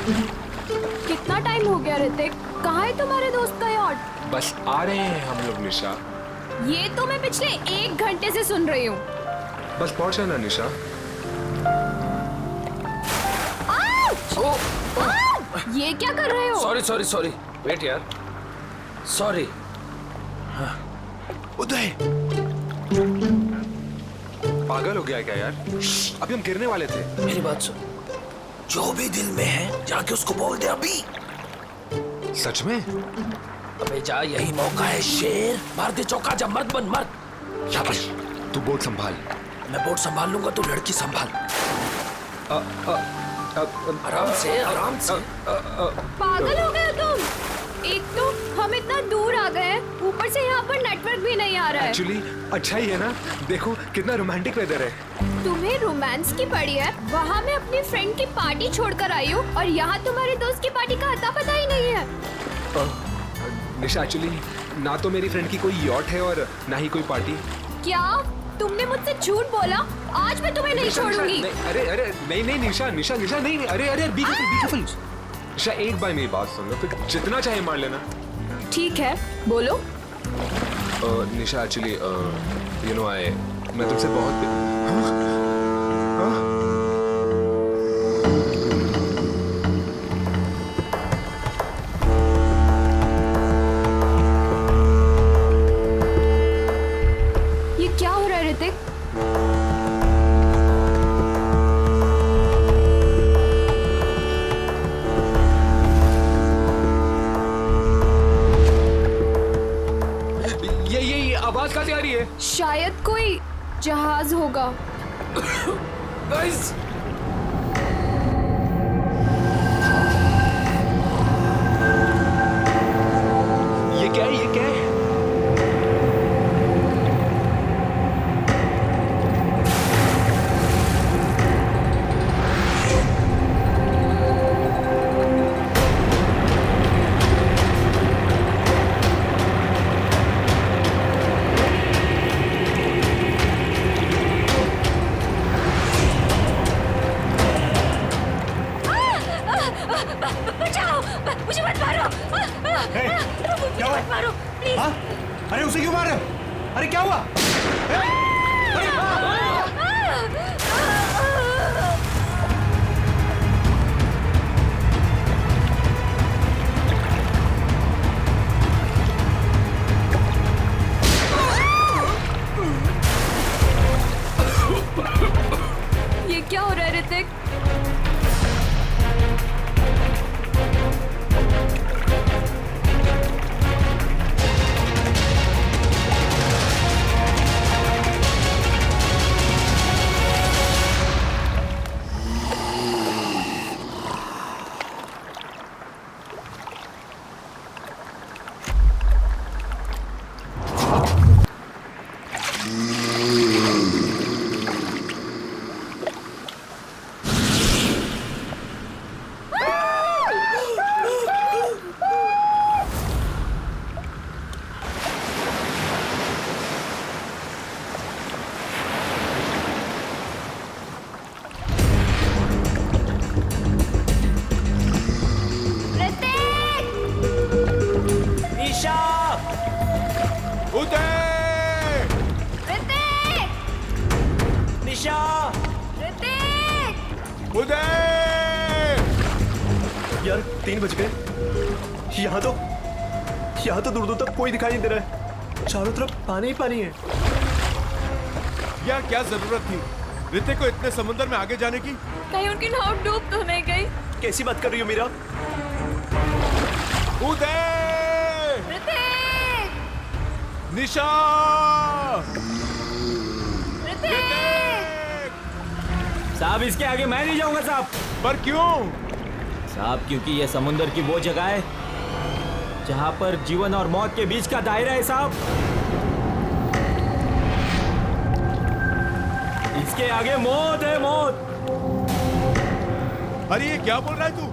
कितना टाइम हो गया ऋतिक? कहाँ है तुम्हारे दोस्त का यॉट? बस आ रहे हैं हम लोग निशा। ये तो मैं पिछले 1 घंटे से सुन रही हूँ। बस पहुंचा ना निशा। ये क्या कर रहे हो? सॉरी सॉरी सॉरी, वेट यार, सॉरी। उदय पागल हो गया क्या यार? अभी हम गिरने वाले थे। मेरी बात सुन, जो भी दिल में है जाके उसको बोल दे अभी। सच में? अबे जा, यही मौका है शेर। मार दे चौका, जब मर्द बन मर्द। शाबाश, तू बोट संभाल। मैं बोट संभाल लूंगा, तू लड़की संभाल। आराम से आराम से। पागल हो गए तुम? एक तो हम इतना दूर आ गए हैं, ऊपर से यहाँ पर नेटवर्क भी नहीं आ रहा है। एक्चुअली अच्छा ही है ना, देखो कितना रोमांटिक वेदर है। तुम्हें रोमांस की पड़ी है? वहाँ मैं अपनी फ्रेंड की पार्टी छोड़कर आई हूँ और यहाँ तुम्हारे दोस्त की पार्टी का अता पता ही नहीं है। निशा एक्चुअली ना तो मेरी फ्रेंड की कोई यॉट है और ना ही कोई पार्टी। क्या तुमने मुझसे झूठ बोला? आज मैं तुम्हें नहीं छोड़ूंगी। अरे अरे नहीं नहीं निशा निशा निशा नहीं, अरे अरे बी केयरफुल। निशा एक बार मेरी बात सुन लो, फिर जितना चाहे मार लेना। ठीक है, बोलो। निशा एक्चुअली यू नो मैं तुमसे बहुत ये क्या हो रहा है ऋतिक? ये आवाज कहाँ से आ रही है? शायद कोई जहाज होगा। गाइस, ये क्या है? ये क्या है? बचाओ, मुझे मत मारो। क्या हुआ? मत मारो प्लीज। हाँ? अरे उसे क्यों मार रहे हो? अरे क्या हुआ? ये क्या हो रहा है ऋतिक? यार 3 बज गए। यहाँ तो दूर दूर तक कोई दिखाई नहीं दे रहा है। चारों तरफ पानी ही पानी है। यार क्या जरूरत थी ऋतिक को इतने समुद्र में आगे जाने की? कहीं उनकी नाव डूब तो नहीं गई? कैसी बात कर रही हो मीरा? उदय! ऋतिक! निशा! ऋतिक! साहब इसके आगे मैं नहीं जाऊंगा साहब। पर क्यों? साहब क्योंकि ये समुंदर की वो जगह है जहां पर जीवन और मौत के बीच का दायरा है साहब। इसके आगे मौत है, मौत। अरे ये क्या बोल रहा है तू?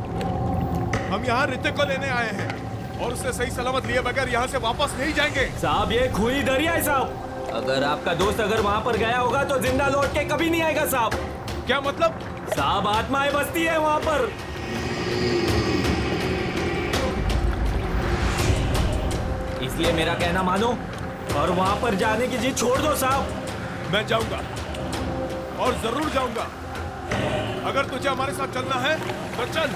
हम यहाँ ऋतिक को लेने आए हैं और उसे सही सलामत लिए बगैर यहाँ से वापस नहीं जाएंगे। साहब ये खूनी दरिया है साहब। अगर आपका दोस्त अगर वहां पर गया होगा तो जिंदा लौट के कभी नहीं आएगा साहब। क्या मतलब? साहब आत्माएं बसती है वहां पर। इसलिए मेरा कहना मानो और वहां पर जाने की जिद छोड़ दो साहब। मैं जाऊंगा और जरूर जाऊंगा। अगर तुझे हमारे साथ चलना है तो चल,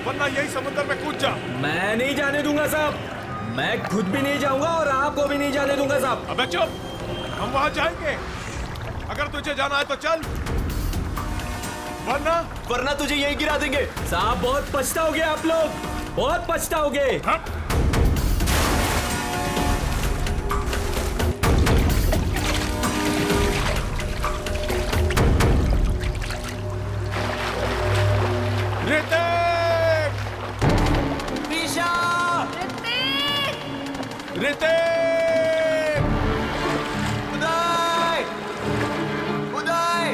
वरना यही समुद्र में कूद जा। मैं नहीं जाने दूंगा साहब, मैं खुद भी नहीं जाऊंगा और आपको भी नहीं जाने दूंगा साहब। अबे चुप, हम वहां जाएंगे। अगर तुझे जाना है तो चल, वरना तुझे यहीं गिरा देंगे। साहब बहुत पछताओगे आप लोग, बहुत पछताओगे। ऋतिक! उदय! उदय!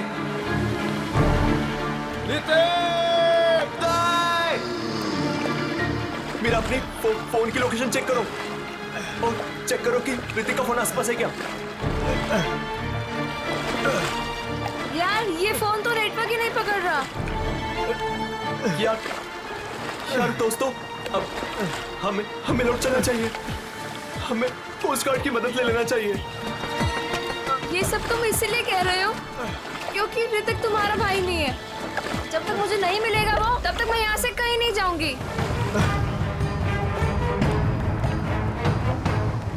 ऋतिक! उदय! मेरा अपनी फोन की लोकेशन चेक करो और चेक करो कि ऋतिक का फोन आसपास है क्या। यार ये फोन तो नेटवर्क ही नहीं पकड़ रहा। यार दोस्तों, अब हमें लौट चलना चाहिए। हमें कोस्ट गार्ड की मदद ले लेना चाहिए। ये सब तुम इसीलिए कह रहे हो क्योंकि ऋतिक तुम्हारा भाई नहीं है। जब तक मुझे नहीं मिलेगा वो, तब तक मैं यहाँ से कहीं नहीं जाऊंगी।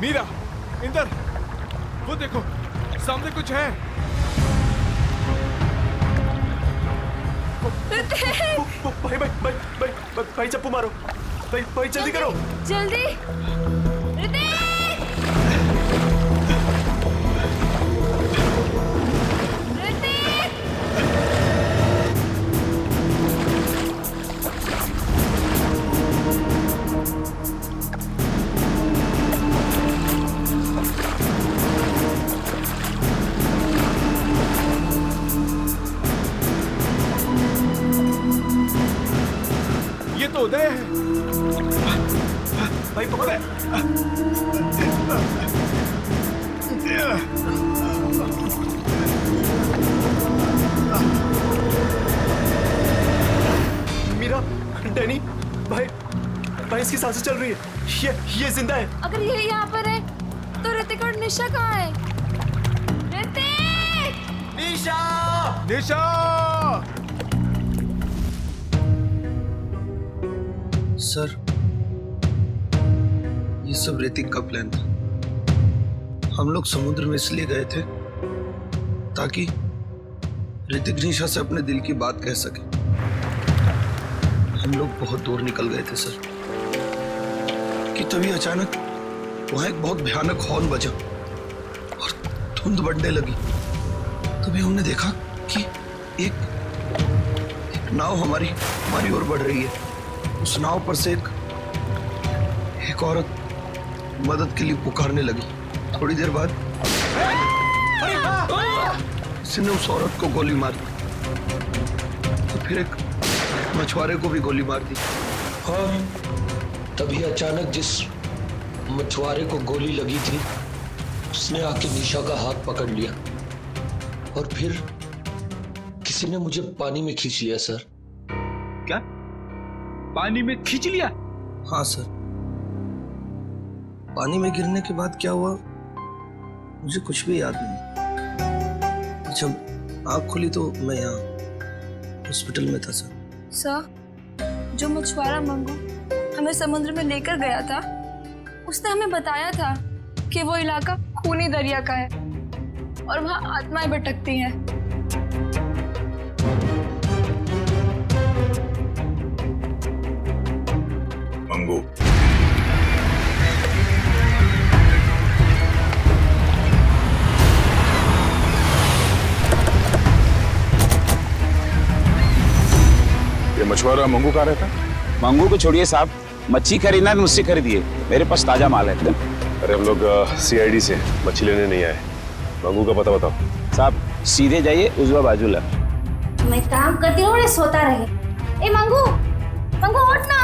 मीरा, इंदर, वो देखो सामने कुछ है। भाई चप्पू मारो। भाई जल्दी करो, जल्दी। ऋतिक! ऋतिक! ये तो उदय है। भाई पकड़े। मीरा, डैनी, भाई इसकी सांसें चल रही है। ये जिंदा है। अगर ये यहाँ पर है तो ऋतिक और निशा कहाँ है? ऋतिक! निशा! निशा! सर, ये सब ऋतिक का प्लान था। हम लोग समुद्र में इसलिए गए थे ताकि ऋतिक निशा से अपने दिल की बात कह सके। हम लोग बहुत दूर निकल गए थे सर कि तभी अचानक वहां एक बहुत भयानक हॉर्न बजा और धुंध बढ़ने लगी। तभी हमने देखा कि एक नाव हमारी ओर बढ़ रही है। उस नाव पर से एक औरत मदद के लिए पुकारने लगी। थोड़ी देर बाद उसने उस औरत को गोली मार दी, तो फिर एक मछुआरे को भी गोली मार दी। और तभी अचानक जिस मछुआरे को गोली लगी थी उसने आके निशा का हाथ पकड़ लिया और फिर किसी ने मुझे पानी में खींच लिया सर। क्या? पानी में खींच लिया? हाँ सर। पानी में गिरने के बाद क्या हुआ मुझे कुछ भी याद नहीं। जब आँख खुली तो मैं यहाँ हॉस्पिटल में था सर। सर, जो मछुआरा मंगू हमें समुद्र में लेकर गया था, उसने हमें बताया था कि वो इलाका खूनी दरिया का है और वहाँ आत्माएं भटकती हैं। मंगू, ये मछुआरा मंगू कहाँ रहता? मंगू को छोड़िए साहब, मच्छी खरीदना है मुझसे खरीदिए, मेरे पास ताजा माल है। अरे हम लोग CID से मछली लेने नहीं आए। मंगू का पता बताओ। साहब सीधे जाइए, उजवा बाजू ला। मैं काम करती हूँ, सोता रहे। ए मंगू, मंगू उठ ना।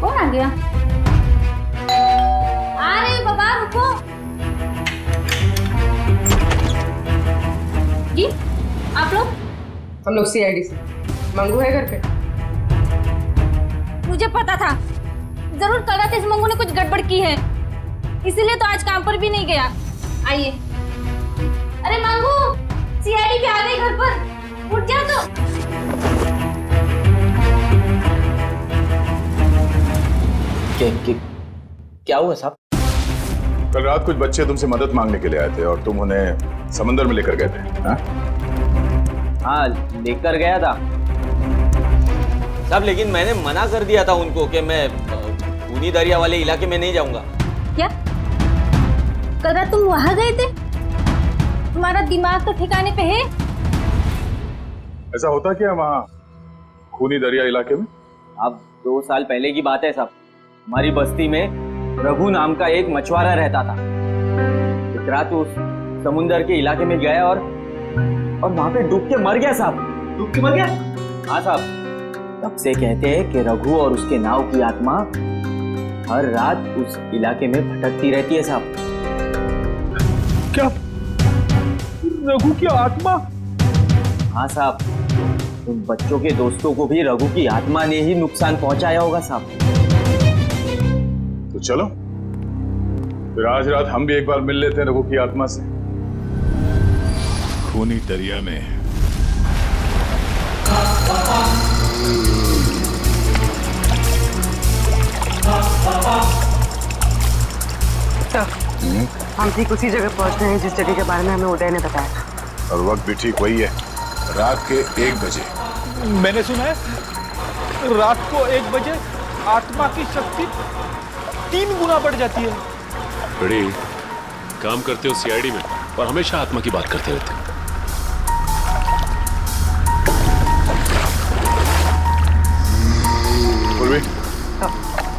कौन आ गया? आ रहे बाबा, रुको। जी, आप लोग? हम लोग CID से। मंगू है घर पे? मुझे पता था जरूर कल रात इस मंगू ने कुछ गड़बड़ की है, इसीलिए तो आज काम पर भी नहीं गया। आइए। अरे मंगू, सीआईडी भी आ गई घर पर, उठ जा तो। क्या हुआ साहब? कल रात कुछ बच्चे तुमसे मदद मांगने के लिए आए थे और तुम उन्हें समंदर में लेकर गए थे, हाँ? हाँ, लेकर गया था साहब, लेकिन मैंने मना कर दिया था उनको कि मैं खूनी दरिया वाले इलाके में नहीं जाऊंगा। क्या कल रात तुम वहां गए थे? तुम्हारा दिमाग तो ठिकाने पे है? ऐसा होता क्या वहाँ खूनी दरिया इलाके में? अब 2 साल पहले की बात है साहब, हमारी बस्ती में रघु नाम का एक मछुआरा रहता था। एक रात उस समुंदर के इलाके में गया और वहां पे डूब के मर गया साहब। डूब के मर गया? हाँ साहब। तब से कहते हैं कि रघु और उसके नाव की आत्मा हर रात उस इलाके में भटकती रहती है साहब। क्या? रघु की आत्मा? हाँ साहब, उन बच्चों के दोस्तों को भी रघु की आत्मा ने ही नुकसान पहुंचाया होगा साहब। तो चलो फिर आज रात हम भी एक बार मिल लेते हैं रघु की आत्मा से। खूनी दरिया में हम ठीक उसी जगह पहुंचते हैं जिस जगह के बारे में हमें उदय ने बताया था। और वक्त भी ठीक वही है, रात के 1 बजे। मैंने सुना है रात को 1 बजे आत्मा की शक्ति 3 गुना बढ़ जाती है। बड़ी काम करते हो सीआईडी में और हमेशा आत्मा की बात करते रहते हो। पूर्वी,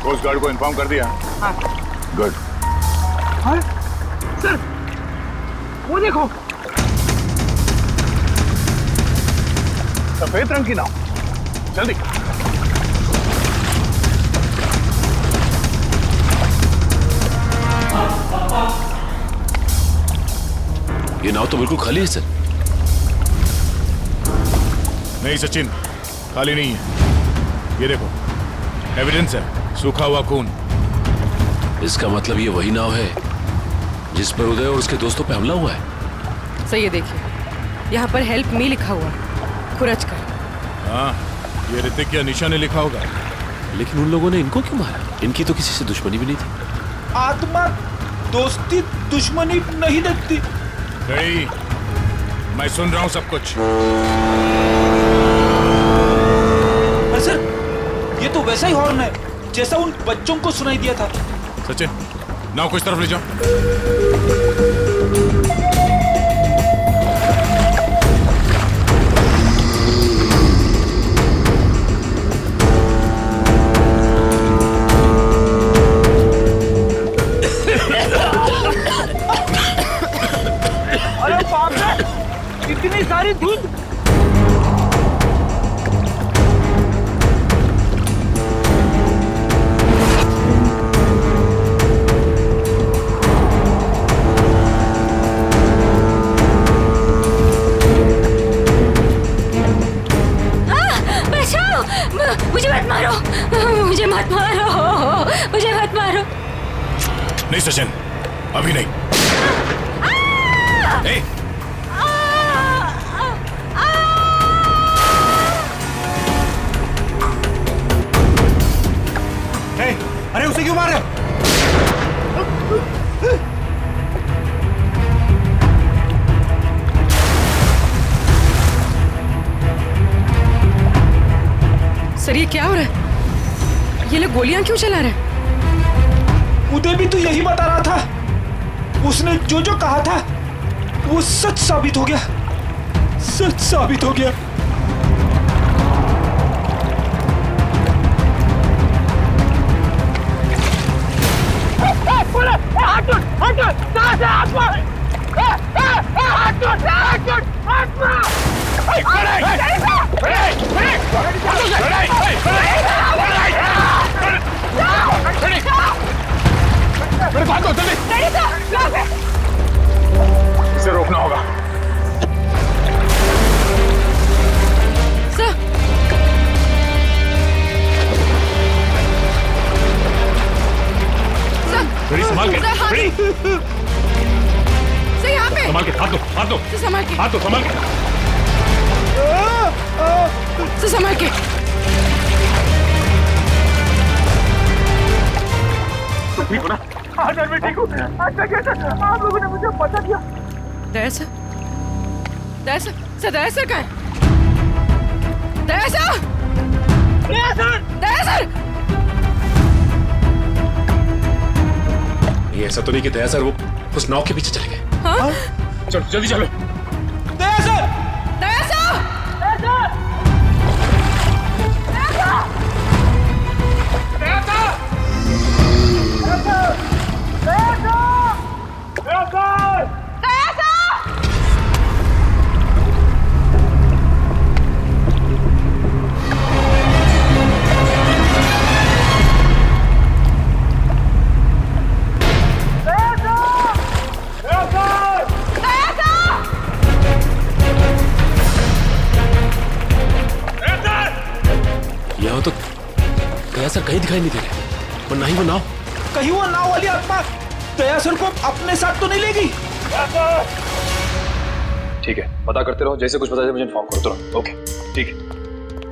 कोस्ट गार्ड को इन्फॉर्म कर दिया? हाँ। गुड। हाँ? सर, वो देखो, सफेद रंग की नाव, जल्दी। ये नाव तो बिल्कुल खाली है सर। नहीं सचिन, खाली नहीं है। ये देखो, एविडेंस है, सूखा हुआ खून। इसका मतलब ये वही नाव है जिस पर उदय और उसके दोस्तों पे हमला हुआ है। सर ये देखिए, यहाँ पर हेल्प मी लिखा हुआ, खुरच कर। हाँ, ये ऋतिक या निशा ने लिखा होगा। लेकिन उन लोगों ने इनको क्यों मारा? इनकी तो किसी से दुश्मनी भी नहीं थी। आत्मा दोस्ती दुश्मनी नहीं देखती। नहीं, मैं सुन रहा हूँ सब कुछ। पर सर, ये तो वैसा ही हॉर्न है जैसा उन बच्चों को सुनाई दिया था। सचिन, नाव को इस तरफ ले जाओ। अरे बाप रे, इतनी सारी धुंध। मुझे मत मारो, मुझे मत मारो, मुझे मत मारो। नहीं सचिन, अभी नहीं। अरे उसे क्यों मार रहे हो? सर ये क्या हो रहा है? ये लोग गोलियां क्यों चला रहे हैं? उदय भी तो यही बता रहा था। उसने जो जो कहा था वो सच साबित हो गया, सच साबित हो गया। इसे रोकना होगा। सर संभाल के, हाथ दो, हाथ दो, संभाल के, हाथ दो, संभाल के। संभाल के। ठीक हो ना? आज मैं ठीक हूँ। अच्छा कैसे आप लोगों ने मुझे बता दिया? दया सर, दया सर, सर दया सर कहाँ है? दया सर, दया सर, दया सर। ये ऐसा तो नहीं कि दया सर वो उस नाव के पीछे चले गए? हाँ? चलो जल्दी चलो। दया सर, दया सर, दया सर, दया सर, दया सर, यहाँ तो दया सर कहीं दिखाई नहीं दे रहे, और ना ही वो नाव। कहीं वो नाव वाली आत्मा दया सर को अपने साथ तो नहीं लेगी? ठीक है, पता करते रहो, जैसे कुछ पता चले मुझे इन्फॉर्म करते रहो। ओके ठीक है।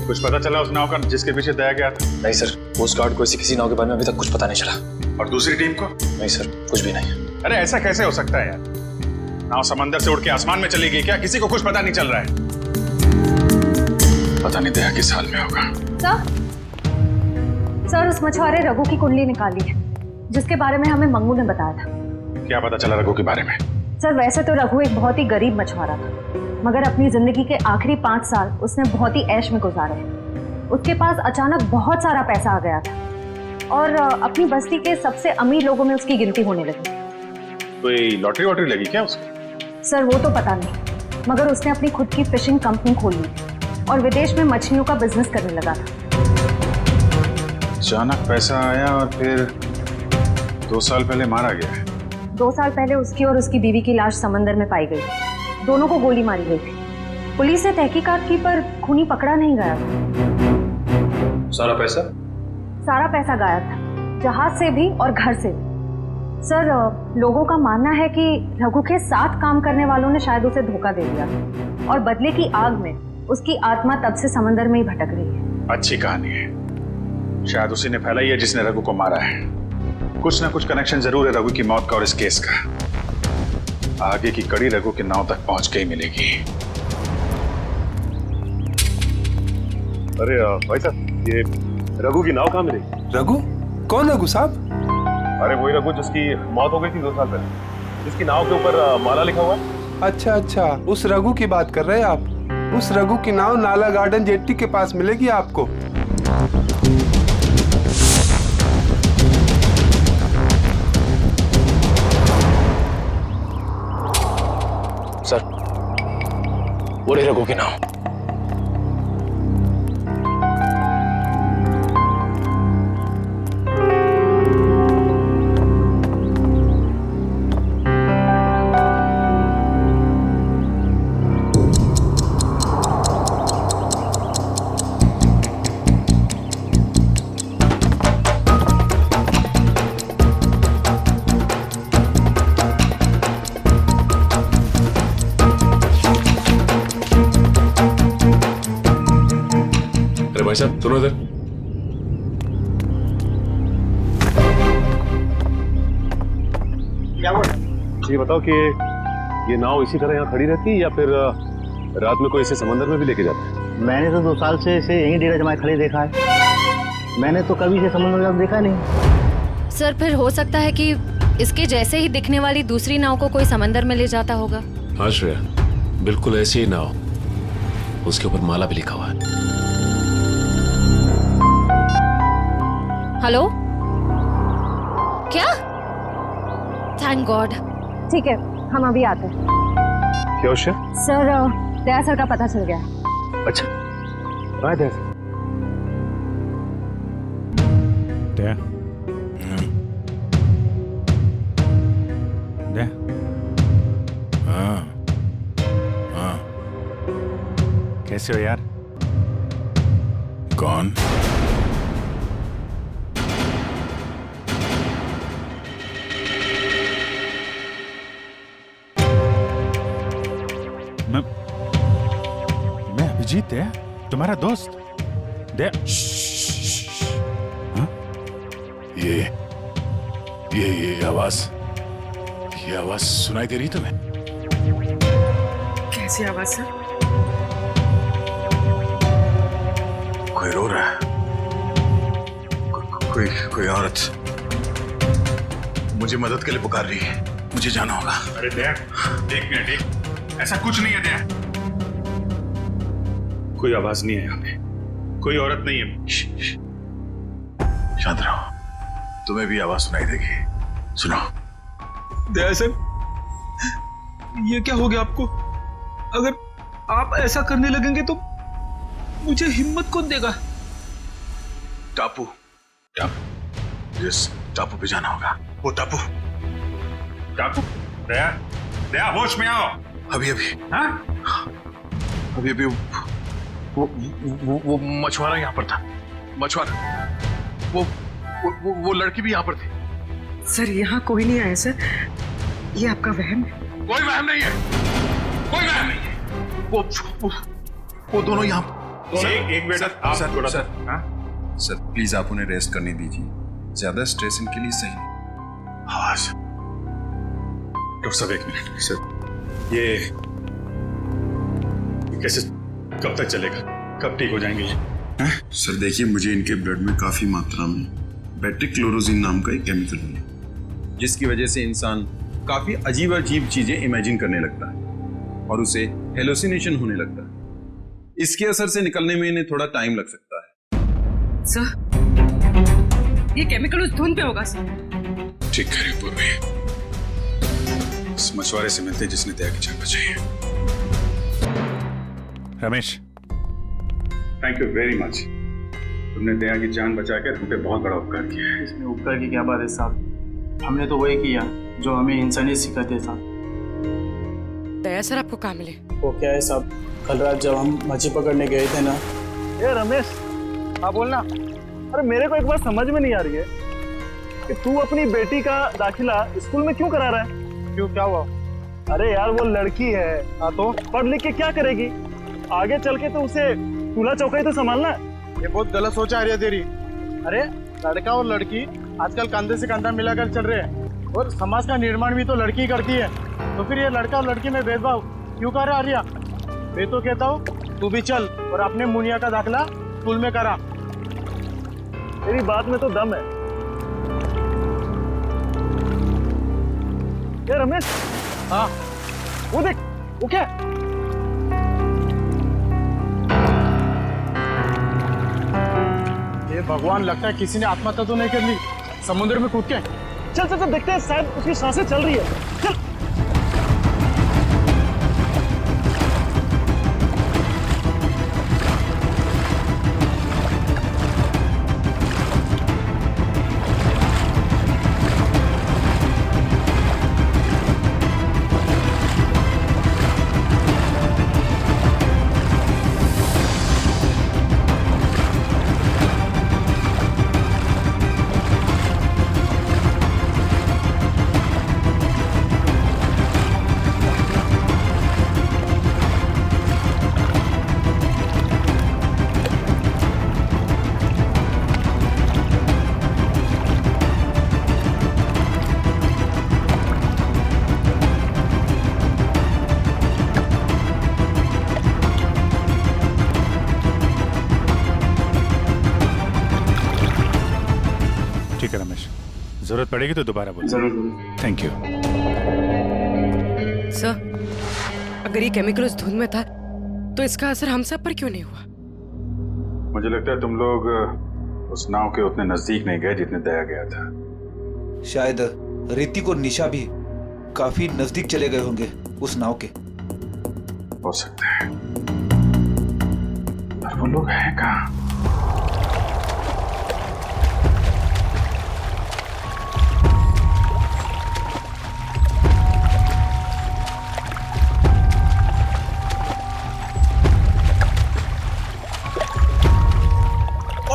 कुछ पता चला उस नाव का जिसके पीछे दया गया था? नहीं सर, कोस्ट गार्ड को किसी नाव के बारे में अभी तक कुछ पता नहीं चला। और दूसरी टीम को? नहीं सर, कुछ भी नहीं। अरे ऐसा कैसे हो सकता है यार? नाव समंदर से उड़ के आसमान में चली गई क्या? किसी को कुछ पता नहीं चल रहा है। पता नहीं दया किस हाल में होगा। सर उस मछुआरे रघु की कुंडली निकाली है, जिसके बारे में हमें मंगू ने बताया था। क्या पता चला रघु के बारे में? सर वैसे तो रघु एक बहुत ही गरीब मछुआरा था, मगर अपनी जिंदगी के आखिरी 5 साल उसने बहुत ही ऐश में गुजारे। उसके पास अचानक बहुत सारा पैसा आ गया था और अपनी बस्ती के सबसे अमीर लोगों में उसकी गिनती होने लगी। कोई लॉटरी वॉटरी लगी क्या उसको? सर वो तो पता नहीं, मगर उसने अपनी खुद की फिशिंग कंपनी खोल ली और विदेश में मछलियों का बिजनेस करने लगा था। अचानक पैसा आया और फिर 2 साल पहले मारा गया। 2 साल पहले उसकी और उसकी बीवी की लाश समंदर में पाई गई। दोनों को गोली मारी गई थी। पुलिस ने तहकीकात की पर खूनी पकड़ा नहीं गया था। सारा पैसा? सारा पैसा गायब था, जहाज से भी और घर से भी। सर लोगों का मानना है कि रघु के साथ काम करने वालों ने शायद उसे धोखा दे दिया और बदले की आग में उसकी आत्मा तब से समंदर में ही भटक रही है। अच्छी कहानी है, शायद उसी ने फैलाई है जिसने रघु को मारा है। कुछ ना कुछ कनेक्शन जरूर है रघु की मौत का और इस केस का। आगे की कड़ी रघु के नाव तक पहुंच के ही मिलेगी। अरे भाई साहब, ये रघु की नाव कहाँ मिली? रघु? कौन रघु साहब? अरे वही रघु जिसकी मौत हो गई थी 2 साल पहले, जिसकी नाव के ऊपर माला लिखा हुआ है। अच्छा अच्छा, उस रघु की बात कर रहे हैं आप? उस रघु की नाव नाला गार्डन जेट्टी के पास मिलेगी आपको। सर वो रही रघु की नाव। भाई साहब सुनो इधर। ये बताओ कि ये नाव इसी तरह यहाँ खड़ी रहती है या फिर रात में कोई इसे समंदर में भी लेके जाता है? मैंने तो 2 साल से इसे यहीं डेरा जमाए खड़े देखा है। मैंने तो कभी इसे समंदर में देखा नहीं। सर फिर हो सकता है कि इसके जैसे ही दिखने वाली दूसरी नाव को कोई समंदर में ले जाता होगा। हाँ श्रेया, बिल्कुल ऐसी ही नाव, उसके ऊपर माला भी लिखा हुआ है। हेलो, क्या? Thank God. ठीक है, हम अभी आते हैं। क्या उसे? सर दया सर का पता चल गया। अच्छा, कहाँ है दया? दया, दया, हाँ, हाँ, कैसे हो यार? कौन? मैं अभिजीत है, तुम्हारा दोस्त। हाँ? ये आवाज सुनाई दे रही तुम्हें? कैसी आवाज सर? कोई रो रहा है, कोई औरत मुझे मदद के लिए पुकार रही है, मुझे जाना होगा। अरे दया, एक मिनट, ऐसा कुछ नहीं है दया। कोई आवाज नहीं है यहाँ पे, कोई औरत नहीं है। शांत रहो, तुम्हें भी आवाज सुनाई देगी। सुनो। दया सर, ये क्या हो गया आपको? अगर आप ऐसा करने लगेंगे तो मुझे हिम्मत कौन देगा? टापू जिस टापू पे जाना होगा, वो टापू। दया होश में आओ। अभी हाँ? वो मछुआरा यहाँ पर था। मछुआरा, वो लड़की भी यहाँ पर थी। सर यहाँ कोई नहीं आया सर, ये आपका वहम है। कोई वहम नहीं है, कोई वहम नहीं है। वो दोनों यहाँ। एक मिनट, आप थोड़ा सा। सर प्लीज आप उन्हें रेस्ट करने दीजिए, ज्यादा स्ट्रेस इनके लिए सही नहीं। आवाज। डॉक्टर साहब एक मिनट सर, ये कैसे, कब तक चलेगा, कब ठीक हो जाएंगे ये? सर देखिए, मुझे इनके ब्लड में काफी मात्रा में बेट्रिक्लोरोजिन नाम का एक केमिकल मिला, जिसकी वजह से इंसान काफी अजीब चीजें इमेजिन करने लगता है और उसे हेलुसिनेशन होने लगता है। इसके असर से निकलने में इन्हें थोड़ा टाइम लग सकता है। सर ये केमिकल उस धुन पे होगा सर। ठीक करें पूर्वी, इस मछुआरे से मिलते जिसने दया की जान बचाई है। Ramesh, thank you very much. तुमने दया की जान बचाकर हम पे बहुत बड़ा उपकार किया है। इसमें उपकार की क्या बात है साहब, हमने तो वही किया जो हमें इंसानियत सिखाते साहब। दया सर आपको कहाँ मिले? वो क्या है साहब, कल रात जब हम मछली पकड़ने गए थे ना। ए रमेश, हाँ बोलना। अरे मेरे को एक बात समझ में नहीं आ रही है कि तू अपनी बेटी का दाखिला स्कूल में क्यों करा रहा है? क्यों, क्या हुआ? अरे यार वो लड़की है, हाँ तो पढ़ लिख के क्या करेगी? आगे चल के तो उसे चूल्हा चौका तो संभालना है। ये बहुत गलत सोच आ रही है तेरी। अरे लड़का और लड़की आजकल कंधे से कंधा मिलाकर चल रहे हैं और समाज का निर्माण भी तो लड़की करती है, तो फिर ये लड़का और लड़की में भेदभाव क्यों कर रहा है आर्या? मैं तो कहता हूँ तू भी चल और अपने मुनिया का दाखिला स्कूल में करा। तेरी बात में तो दम है। ये रमेश, हाँ वो देख, वो क्या? ये भगवान, लगता है किसी ने आत्महत्या तो नहीं कर ली समुद्र में कूद के। चल चल चल देखते हैं, शायद उसकी सांसें चल रही है। चल। ठीक है रमेश, जरूरत पड़ेगी तो दोबारा बोल। जरूर। Thank you. सर अगर ये केमिकल उस धुन में था तो इसका असर हम सब पर क्यों नहीं हुआ? मुझे लगता है तुम लोग उस नाव के उतने नजदीक नहीं गए जितने दया गया था। शायद ऋतिक और निशा भी काफी नजदीक चले गए होंगे उस नाव के। हो सकता है, पर वो लोग हैं कहाँ?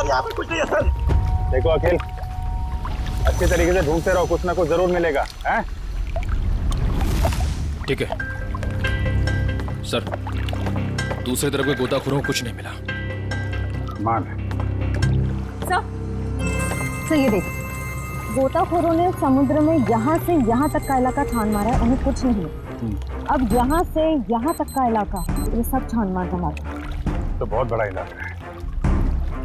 यहाँ पे कुछ नहीं है सर। देखो अखिल, अच्छे तरीके से ढूंढते रहो, कुछ ना कुछ जरूर मिलेगा। हैं? ठीक है, सर, दूसरी तरफ के गोताखोरों को कुछ नहीं मिला। मान सर ये देख, गोताखोरों ने समुद्र में यहाँ से यहाँ तक का इलाका छान मारा है, उन्हें कुछ नहीं मिला। अब यहाँ से यहाँ तक का इलाका ये सब छान मार हमारा। तो बहुत बड़ा इलाका है,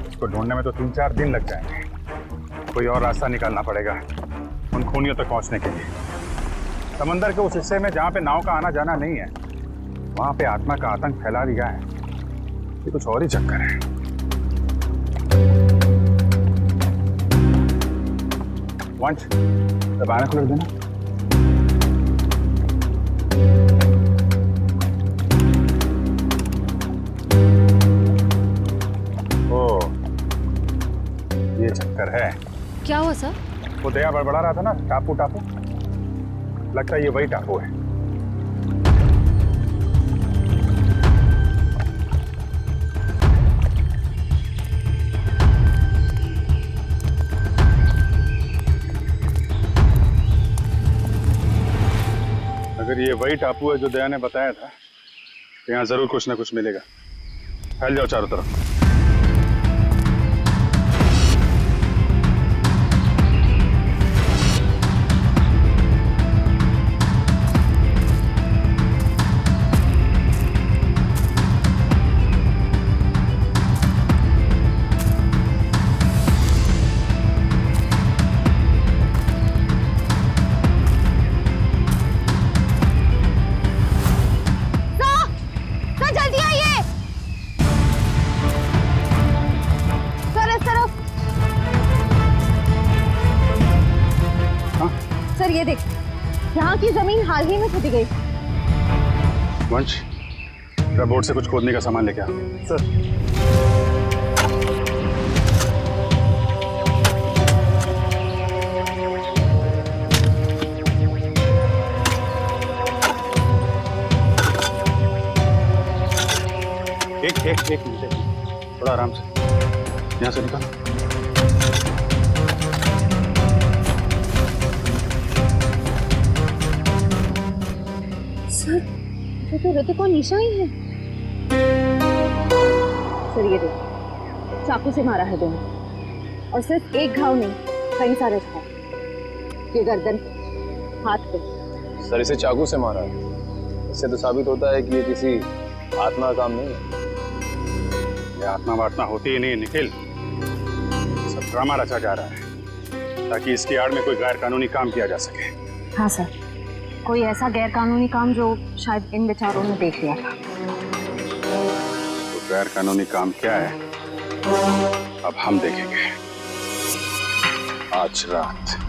इसको ढूंढने में तो 3-4 दिन लग जाएंगे। कोई और रास्ता निकालना पड़ेगा उन खूनियों तक पहुंचने के लिए। समंदर के उस हिस्से में जहाँ पे नाव का आना जाना नहीं है, वहां पे आत्मा का आतंक फैला दिया है। ये कुछ और ही चक्कर है। वंश, दबाना खुल देना। ओ, ये चक्कर है। क्या हुआ सर? वो दया बड़बड़ा रहा था ना, टापू टापू, लगता है ये वही टापू है। अगर ये वही टापू है जो दया ने बताया था, तो यहाँ जरूर कुछ ना कुछ मिलेगा। फैल जाओ चारों तरफ। ये देख, यहाँ की जमीन हाल ही में खुदी गई। वंश, बोट से कुछ खोदने का सामान लेके आ। सर। एक मिनट, थोड़ा आराम से, यहाँ से निकाल। सर, ये तो ऋतिक और निशा ही है। सर ये देख, चाकू से मारा है दोनों, और सिर्फ एक घाव नहीं, कई सारे घाव, ये गर्दन, हाथ पे। सर इसे चाकू से मारा है, इससे तो साबित होता है कि ये किसी आत्मा का काम नहीं है। ये आत्मा वात्मा होती ही नहीं निखिल, सब ड्रामा रचा जा रहा है ताकि इसकी आड़ में कोई गैर कानूनी काम किया जा सके। हाँ सर, कोई ऐसा गैर कानूनी काम जो शायद इन बेचारों ने देख लिया था। तो गैर कानूनी काम क्या है, अब हम देखेंगे आज रात।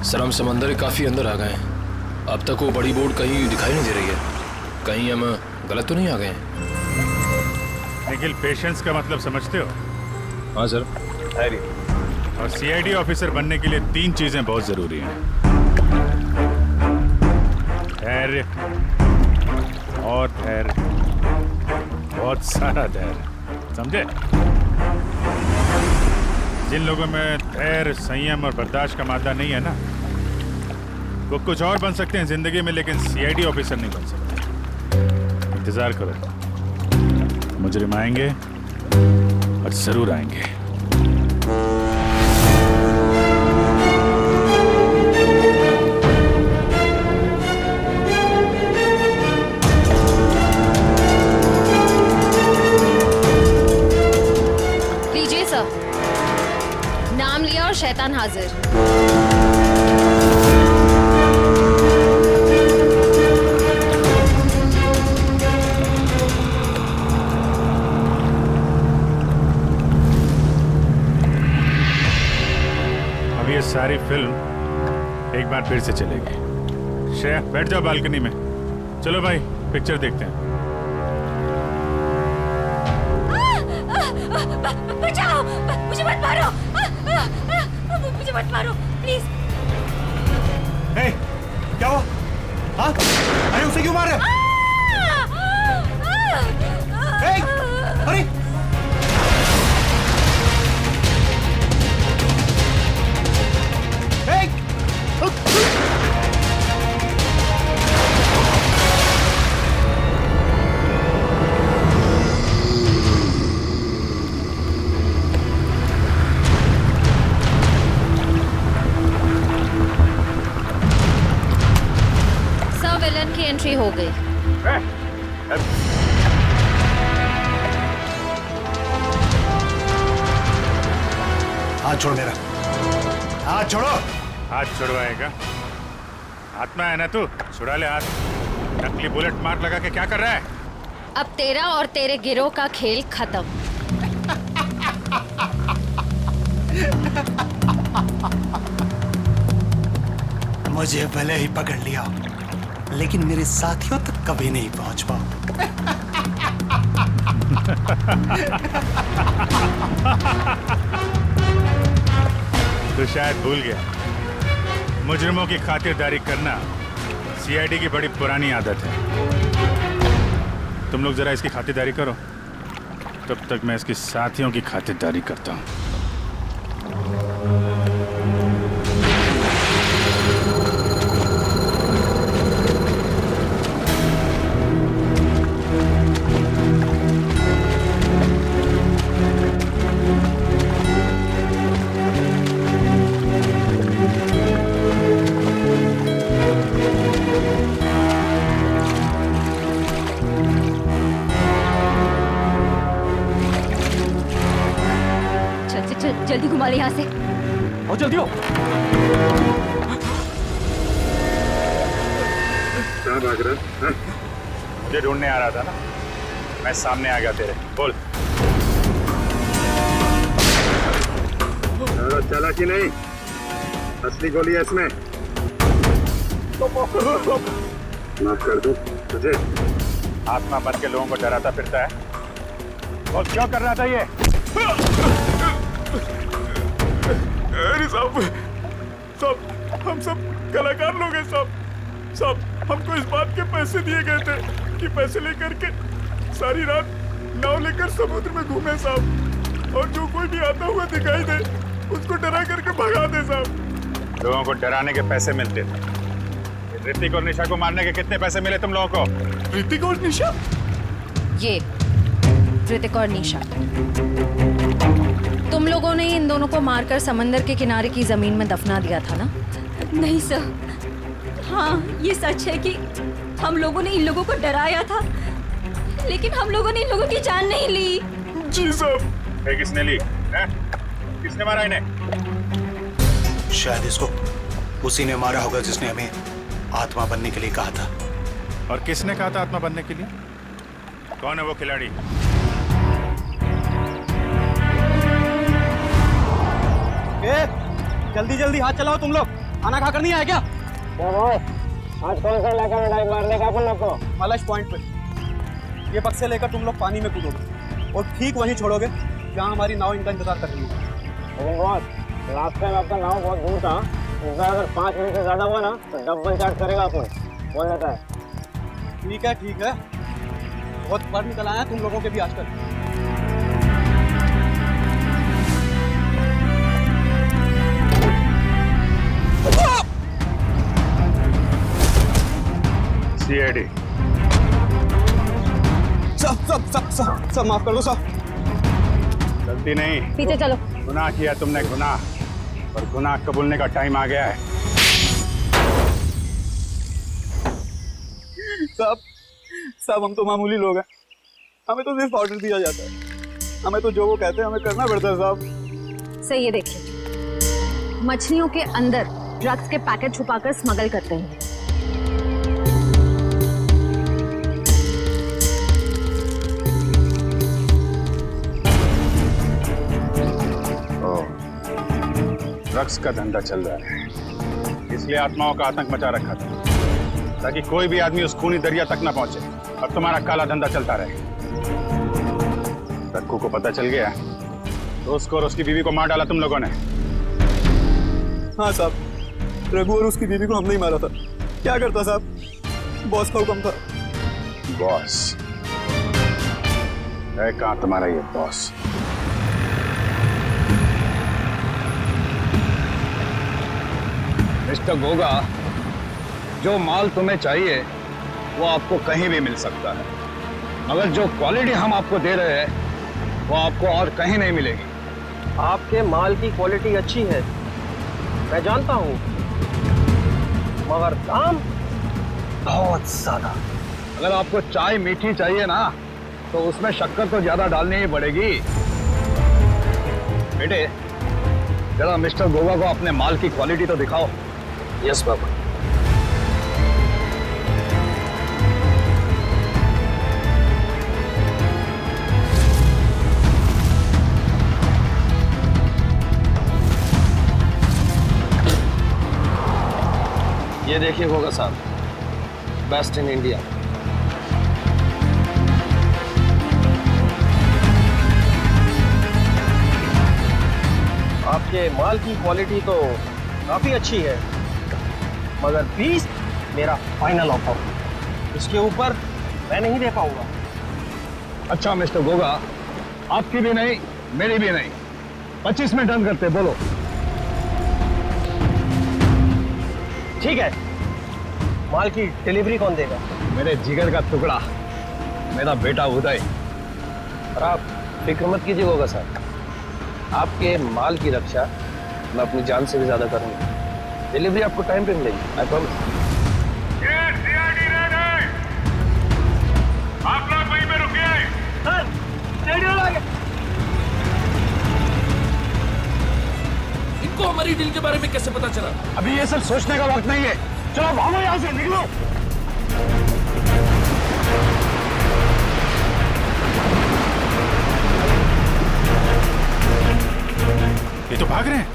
सर, हम समंदर के काफी अंदर आ गए हैं। अब तक वो बड़ी बोट कहीं दिखाई नहीं दे रही है। कहीं हम गलत तो नहीं आ गए हैं? निखिल, पेशेंस का मतलब समझते हो? हाँ सर। धैर्य। और सीआईडी ऑफिसर बनने के लिए 3 चीजें बहुत जरूरी हैं। धैर्य और धैर्य, बहुत सारा धैर्य, समझे? जिन लोगों में धैर्य, संयम और बर्दाश्त का मादा नहीं है ना, वो कुछ और बन सकते हैं जिंदगी में, लेकिन सीआईडी ऑफिसर नहीं बन सकते। इंतजार करो, मुजरिम आएंगे और जरूर आएंगे। लीजिए सर, नाम लिया और शैतान हाजिर। ये सारी फिल्म एक बार फिर से चलेगी। श्रेया, बैठ जाओ बालकनी में। चलो भाई, पिक्चर देखते हैं। बचाओ, मुझे मत मारो, मुझे मत मारो प्लीज। क्या हुआ? हाँ? अरे उसे क्यों मार रहे? अरे सब विलन की एंट्री हो गई। हाथ छोड़ मेरा, हाथ छोड़ो। हाथ छुड़वाएगा? आत्मा है ना तू, छुड़ा ले हाथ। नकली बुलेट मार लगा के क्या कर रहा है? अब तेरा और तेरे गिरोह का खेल खत्म। मुझे भले ही पकड़ लिया, लेकिन मेरे साथियों तक कभी नहीं पहुंच पाओ। तू शायद भूल गया, मुजरिमों की खातिरदारी करना सीआईडी की बड़ी पुरानी आदत है। तुम लोग जरा इसकी खातिरदारी करो, तब तक मैं इसके साथियों की खातिरदारी करता हूँ। जल्दी घुमा ले यहाँ से। और जल्दी हो। कहाँ भाग रहा है? मुझे ढूंढने आ रहा था ना, मैं सामने आ गया तेरे। बोल। चला कि नहीं? असली गोली है इसमें। माफ कर दूं तुझे? आत्मा बन के लोगों को डराता फिरता है। और क्यों कर रहा था ये? अरे साहब, हम सब कलाकार लोग हैं साहब। हमको इस बात के पैसे दिए गए थे कि पैसे लेकर के सारी रात नाव लेकर समुद्र में घूमे साहब, और जो कोई भी आता हुआ दिखाई दे उसको डरा करके भगा दे साहब। लोगों को डराने के पैसे मिलते थे। ऋतिक और निशा को मारने के कितने पैसे मिले तुम लोगों को? ऋतिक और निशा? ये ऋतिक और निशा, तुम लोगों ने इन दोनों को मारकर समंदर के किनारे की जमीन में दफना दिया था ना? नहीं सर, हाँ ये सच है कि हम लोगों ने इन लोगों को डराया था, लेकिन हम लोगों ने इन लोगों की जान नहीं ली। जी साहब। किसने ली है? किसने मारा इन्हें? शायद इसको उसी ने मारा होगा जिसने हमें आत्मा बनने के लिए कहा था। और किसने कहा था आत्मा बनने के लिए? कौन है वो खिलाड़ी? जल्दी जल्दी हाथ चलाओ तुम लोग, खाना खाकर नहीं आए क्या? आज कौन सा इलाका में डाइव मारने का अपन लोग को? मलश पॉइंट पे। ये बक्से लेकर तुम लोग पानी में कूदोगे और ठीक वहीं छोड़ोगे जहाँ हमारी नाव इनका इंतजार कर रही है। लेकिन बॉस, लास्ट टाइम आपका नाव बहुत दूर था, इस बार अगर 5 मिनट से ज्यादा हुआ ना तो डबल चार्ज करेगा अपन, बोल देता है। ठीक है, बहुत बार निकल आया तुम लोगों के भी आजकल। सीआईडी। सब माफ कर दो साहब। गलती नहीं, पीछे चलो। गुनाह किया तुमने, गुनाह, और गुनाह कबूलने का टाइम आ गया है। साहब हम तो मामूली लोग हैं, हमें तो सिर्फ ऑर्डर दिया जाता है, हमें तो जो वो कहते हैं हमें करना पड़ता है साहब। सही है, देखिए मछलियों के अंदर ड्रग्स के पैकेट छुपाकर स्मगल करते हैं। ड्रग्स का धंधा चल रहा है, इसलिए आत्माओं का आतंक मचा रखा था ताकि कोई भी आदमी उस खूनी दरिया तक ना पहुंचे और तुम्हारा काला धंधा चलता रहे। रघु को पता चल गया तो उसको और उसकी बीवी को मार डाला तुम लोगों ने। हाँ साहब, रघु और उसकी बीवी को हमने ही मारा था। क्या करता साहब, बॉस का हुक्म था। बॉस? है कहाँ तुम्हारा ये बॉस? मिस्टर गोगा, जो माल तुम्हें चाहिए वो आपको कहीं भी मिल सकता है, मगर जो क्वालिटी हम आपको दे रहे हैं वो आपको और कहीं नहीं मिलेगी। आपके माल की क्वालिटी अच्छी है, मैं जानता हूँ, मगर दाम बहुत ज्यादा। अगर आपको चाय मीठी चाहिए ना तो उसमें शक्कर तो ज्यादा डालनी ही पड़ेगी। बेटे, जरा मिस्टर गोगा को अपने माल की क्वालिटी तो दिखाओ। यस बाबा। ये देखिए गोगा साहब, बेस्ट इन इंडिया। आपके माल की क्वालिटी तो काफी अच्छी है, मगर 20 मेरा फाइनल ऑफर, इसके ऊपर मैं नहीं दे पाऊंगा। अच्छा मिस्टर गोगा, आपकी भी नहीं मेरी भी नहीं, 25 में डन करते, बोलो। ठीक है, माल की डिलीवरी कौन देगा? मेरे जिगर का टुकड़ा, मेरा बेटा उदय। और आप फिक्र मत कीजिए गोगा साहब, आपके माल की रक्षा मैं अपनी जान से भी ज्यादा करूंगा। डिलीवरी आपको टाइम पे मिलेगी, आई प्रॉमिस। आप लोग वहीं पे रुकिए। सर, रेडियो लगे। इनको हमारी डील के बारे में कैसे पता चला? अभी ये सब सोचने का वक्त नहीं है, चलो भागो यहाँ से, निकलो। ये तो भाग रहे हैं।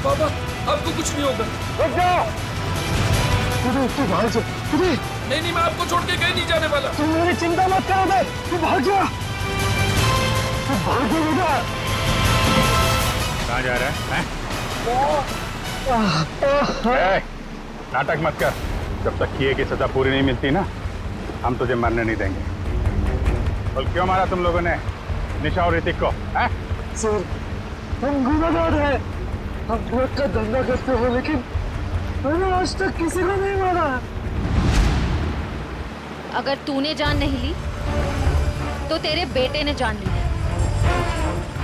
बाबा, आपको कुछ नहीं होगा। रुक जाओ। भाग जा। नहीं, मैं आपको छोड़ के कहीं नहीं जाने वाला। तुम मेरी चिंता मत करो बे, तू भाग जा। तू भाग जा बेटा। कहाँ जा रहा है? नाटक मत कर, जब तक किए की सजा पूरी नहीं मिलती ना, हम तुझे मरने नहीं देंगे। बोल क्यों मारा तुम लोगों ने निशा और ऋतिक को? सर, हम गुनाहगार हैं, हम ड्रग का धंधा करते हो, लेकिन मैंने आज तक किसी को नहीं मारा। अगर तूने जान नहीं ली तो तेरे बेटे ने जान ली है।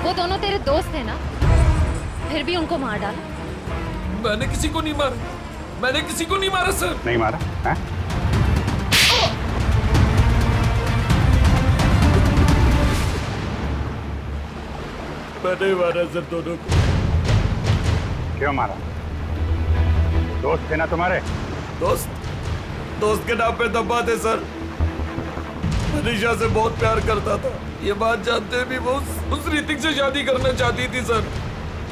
वो दोनों तेरे दोस्त हैं ना, फिर भी उनको मार डाला। मैंने किसी को नहीं मारा, मैंने किसी को नहीं मारा सर। नहीं मारा है? मैंने मारा सर दोनों को। क्यों मारा? दोस्त थे ना तुम्हारे? दोस्त के नाम पे दबा थे सर। मैं निशा से बहुत प्यार करता था, ये बात जानते भी वो उस ऋतिक से शादी करना चाहती थी सर।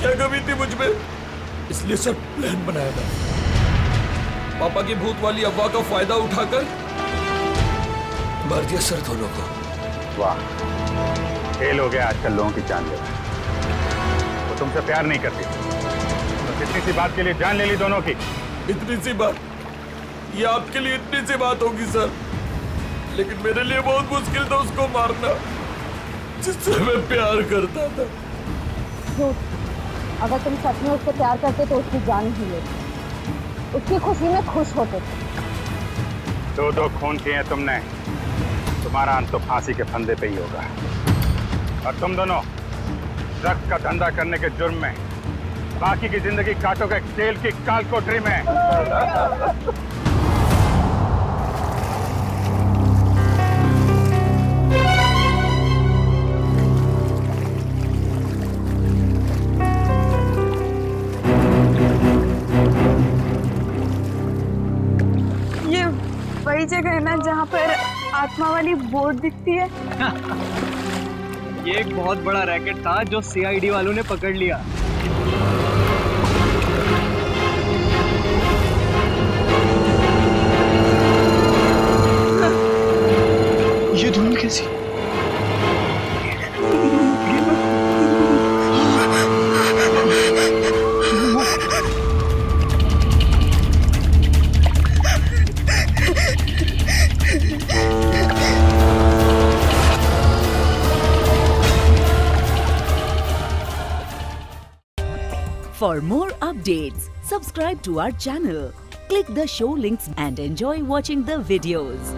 क्या कमी थी मुझ में, इसलिए सर प्लान बनाया था। पापा की भूत वाली अफवाह का फायदा उठाकर मार दिया सर दोनों को। वाह, खेल हो गया आजकल लोगों की जान लेना। वो तुमसे प्यार नहीं करती, तो इतनी सी बात के लिए जान ले ली दोनों की। इतनी सी बात, ये आपके लिए इतनी सी बात होगी सर, लेकिन मेरे लिए बहुत मुश्किल था उसको मारना जिससे मैं प्यार करता था। अगर तुम सच में उससे प्यार करते तो उसकी जान ही लेते, उसकी खुशी में खुश होते थे। दो खून किए हैं तुमने, तुम्हारा अंत तो फांसी के फंदे पे ही होगा। और तुम दोनों ड्रग्स का धंधा करने के जुर्म में बाकी की जिंदगी काटोगे जेल की काल कोठरी में। ये वही जगह है ना जहाँ पर आत्मा वाली बोर्ड दिखती है? ये एक बहुत बड़ा रैकेट था जो सीआईडी वालों ने पकड़ लिया। ये धुन कैसी? For more updates, subscribe to our channel, click the show links and enjoy watching the videos.